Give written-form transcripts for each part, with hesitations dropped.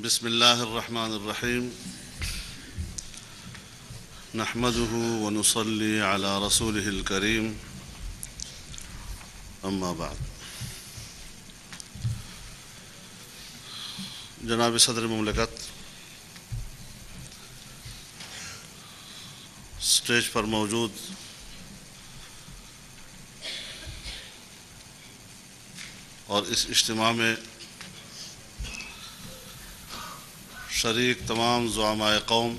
بسم اللہ الرحمن الرحیم نحمده ونصلی علی رسولہ الکریم اما بعد۔ جناب صدر مملکت، اسٹیج پر موجود اور اس اجتماع میں شریک تمام زعماء قوم،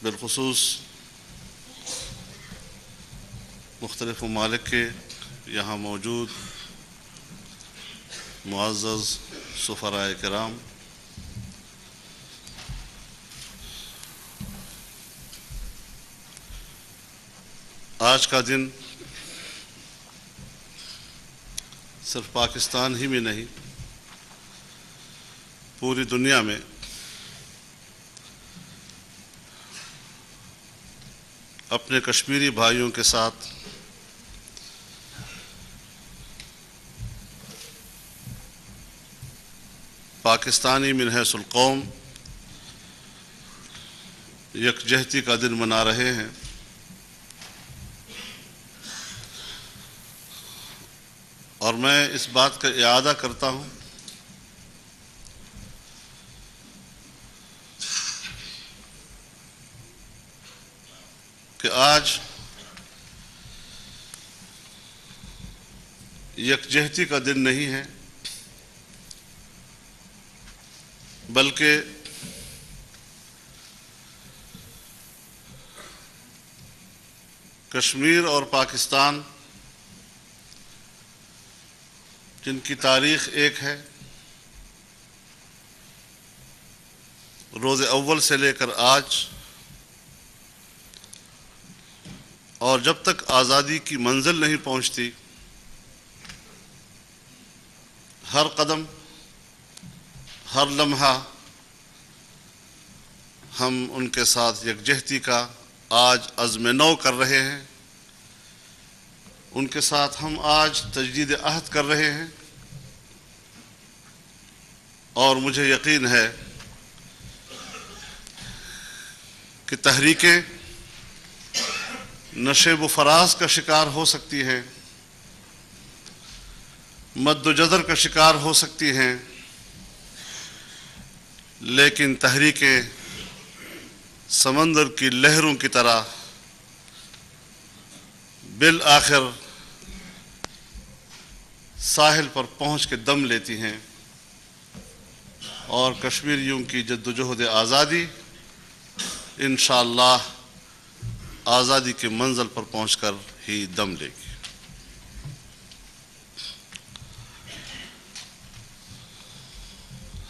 بالخصوص مختلف ممالک کے یہاں موجود معزز سفرائے کرام، آج کا دن صرف پاکستان ہی میں نہیں، پوری دنیا میں اپنے کشمیری بھائیوں کے ساتھ پاکستانی من حیث القوم یکجہتی کا دن منا رہے ہیں۔ اور میں اس بات کا اعادہ کرتا ہوں کہ آج یکجہتی کا دن نہیں ہے، بلکہ کشمیر اور پاکستان جن کی تاریخ ایک ہے، روز اول سے لے کر آج، اور جب تک آزادی کی منزل نہیں پہنچتی ہر قدم ہر لمحہ ہم ان کے ساتھ یکجہتی کا آج عزم نو کر رہے ہیں، ان کے ساتھ ہم آج تجدید عہد کر رہے ہیں۔ اور مجھے یقین ہے کہ تحریکیں نشیب و فراز کا شکار ہو سکتی ہیں، مد و جزر کا شکار ہو سکتی ہیں، لیکن تحریکیں سمندر کی لہروں کی طرح بالآخر ساحل پر پہنچ کے دم لیتی ہیں، اور کشمیریوں کی جدوجہد آزادی انشاءاللہ آزادی کے منزل پر پہنچ کر ہی دم لے گی۔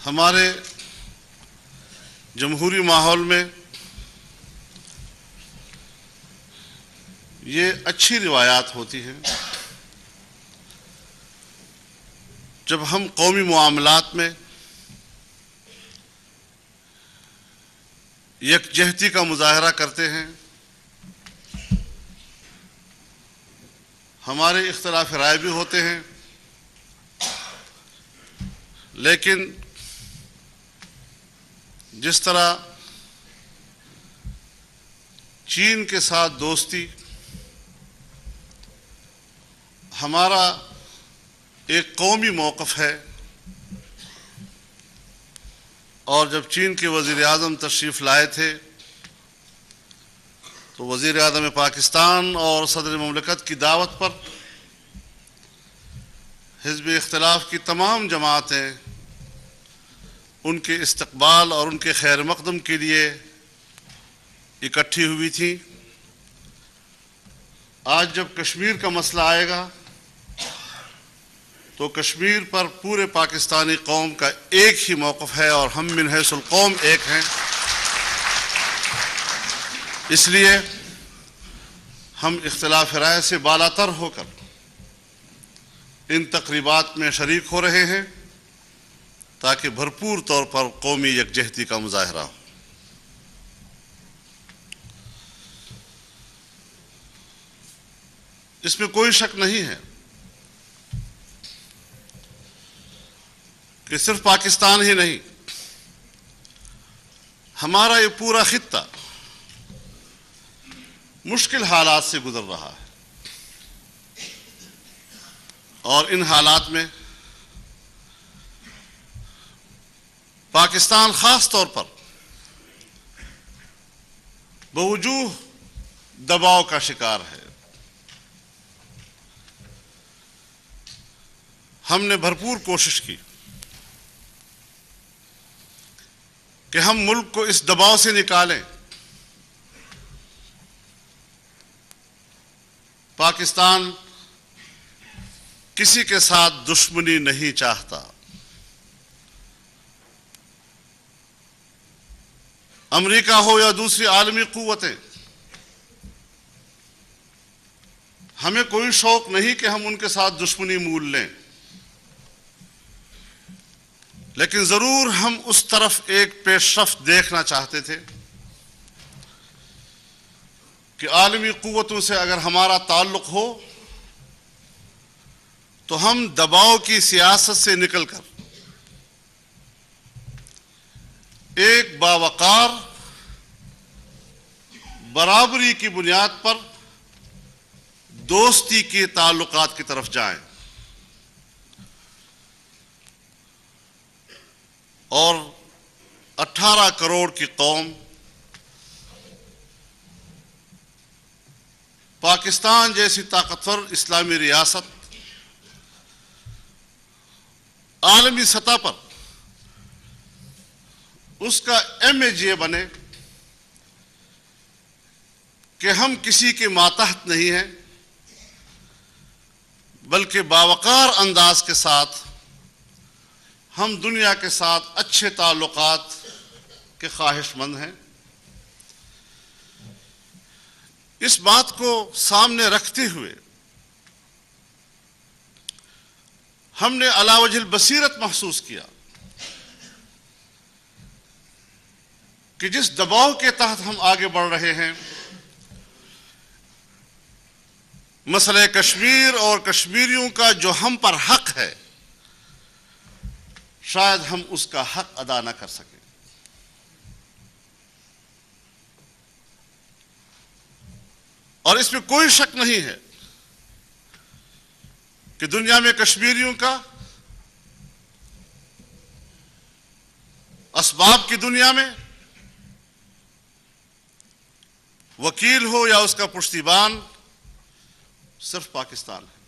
ہمارے جمہوری ماحول میں یہ اچھی روایات ہوتی ہیں، جب ہم قومی معاملات میں یکجہتی کا مظاہرہ کرتے ہیں، ہمارے اختلاف رائے بھی ہوتے ہیں، لیکن جس طرح چین کے ساتھ دوستی ہمارا ایک قومی موقف ہے، اور جب چین کے وزیر اعظم تشریف لائے تھے تو وزیر اعظم پاکستان اور صدر مملکت کی دعوت پر حزب اختلاف کی تمام جماعتیں ان کے استقبال اور ان کے خیر مقدم کے لیے اکٹھی ہوئی تھیں۔ آج جب کشمیر کا مسئلہ آئے گا تو کشمیر پر پورے پاکستانی قوم کا ایک ہی موقف ہے، اور ہم من حیث القوم ایک ہیں۔ اس لیے ہم اختلاف رائے سے بالاتر ہو کر ان تقریبات میں شریک ہو رہے ہیں تاکہ بھرپور طور پر قومی یکجہتی کا مظاہرہ ہو۔ اس میں کوئی شک نہیں ہے کہ صرف پاکستان ہی نہیں، ہمارا یہ پورا خطہ مشکل حالات سے گزر رہا ہے، اور ان حالات میں پاکستان خاص طور پر بوجوہ دباؤ کا شکار ہے۔ ہم نے بھرپور کوشش کی کہ ہم ملک کو اس دباؤ سے نکالیں۔ پاکستان کسی کے ساتھ دشمنی نہیں چاہتا۔ امریکہ ہو یا دوسری عالمی قوتیں، ہمیں کوئی شوق نہیں کہ ہم ان کے ساتھ دشمنی مول لیں، لیکن ضرور ہم اس طرف ایک پیش رفت دیکھنا چاہتے تھے کہ عالمی قوتوں سے اگر ہمارا تعلق ہو تو ہم دباؤ کی سیاست سے نکل کر ایک باوقار برابری کی بنیاد پر دوستی کے تعلقات کی طرف جائیں، اور 18 کروڑ کی قوم پاکستان جیسی طاقتور اسلامی ریاست عالمی سطح پر اس کا امیج یہ بنے کہ ہم کسی کے ماتحت نہیں ہیں، بلکہ باوقار انداز کے ساتھ ہم دنیا کے ساتھ اچھے تعلقات کے خواہش مند ہیں۔ اس بات کو سامنے رکھتے ہوئے ہم نے علی وجہ البصیرت محسوس کیا کہ جس دباؤ کے تحت ہم آگے بڑھ رہے ہیں، مسئلہ کشمیر اور کشمیریوں کا جو ہم پر حق ہے، شاید ہم اس کا حق ادا نہ کر سکیں۔ اور اس میں کوئی شک نہیں ہے کہ دنیا میں کشمیریوں کا اسباب کی دنیا میں وکیل ہو یا اس کا پشتیبان صرف پاکستان ہے۔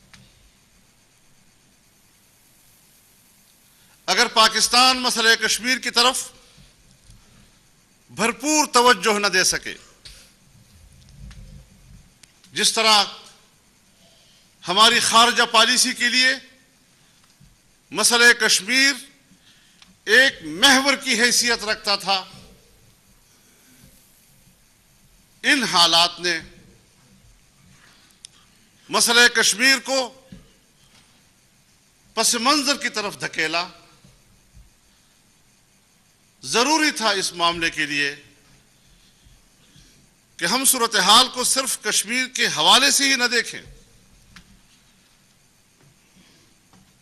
اگر پاکستان مسئلہ کشمیر کی طرف بھرپور توجہ نہ دے سکے، جس طرح ہماری خارجہ پالیسی کے لیے مسئلہ کشمیر ایک محور کی حیثیت رکھتا تھا، ان حالات نے مسئلہ کشمیر کو پس منظر کی طرف دھکیلا۔ ضروری تھا اس معاملے کے لیے کہ ہم صورتحال کو صرف کشمیر کے حوالے سے ہی نہ دیکھیں،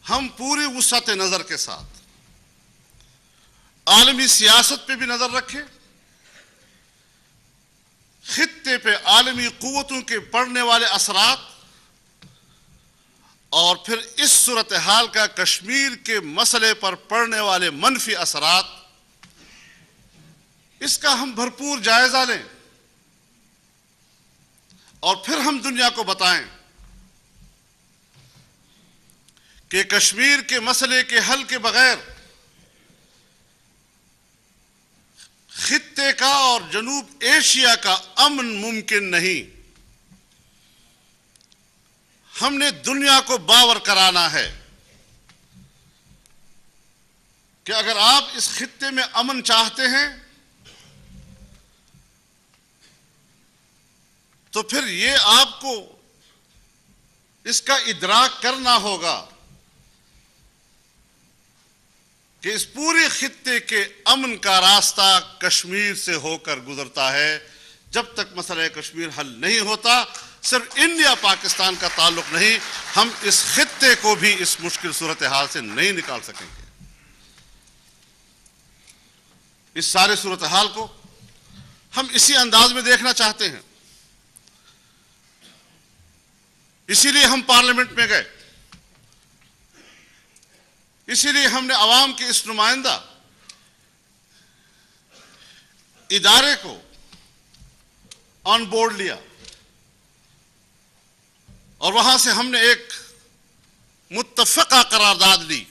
ہم پوری وسعت نظر کے ساتھ عالمی سیاست پہ بھی نظر رکھیں، خطے پہ عالمی قوتوں کے پڑنے والے اثرات، اور پھر اس صورتحال کا کشمیر کے مسئلے پر پڑنے والے منفی اثرات، اس کا ہم بھرپور جائزہ لیں، اور پھر ہم دنیا کو بتائیں کہ کشمیر کے مسئلے کے حل کے بغیر خطے کا اور جنوب ایشیا کا امن ممکن نہیں۔ ہم نے دنیا کو باور کرانا ہے کہ اگر آپ اس خطے میں امن چاہتے ہیں تو پھر یہ آپ کو اس کا ادراک کرنا ہوگا کہ اس پورے خطے کے امن کا راستہ کشمیر سے ہو کر گزرتا ہے۔ جب تک مسئلہ کشمیر حل نہیں ہوتا، صرف انڈیا پاکستان کا تعلق نہیں، ہم اس خطے کو بھی اس مشکل صورتحال سے نہیں نکال سکیں گے۔ اس سارے صورتحال کو ہم اسی انداز میں دیکھنا چاہتے ہیں، اسی لیے ہم پارلیمنٹ میں گئے، اسی لیے ہم نے عوام کے اس نمائندہ ادارے کو آن بورڈ لیا، اور وہاں سے ہم نے ایک متفقہ قرارداد لی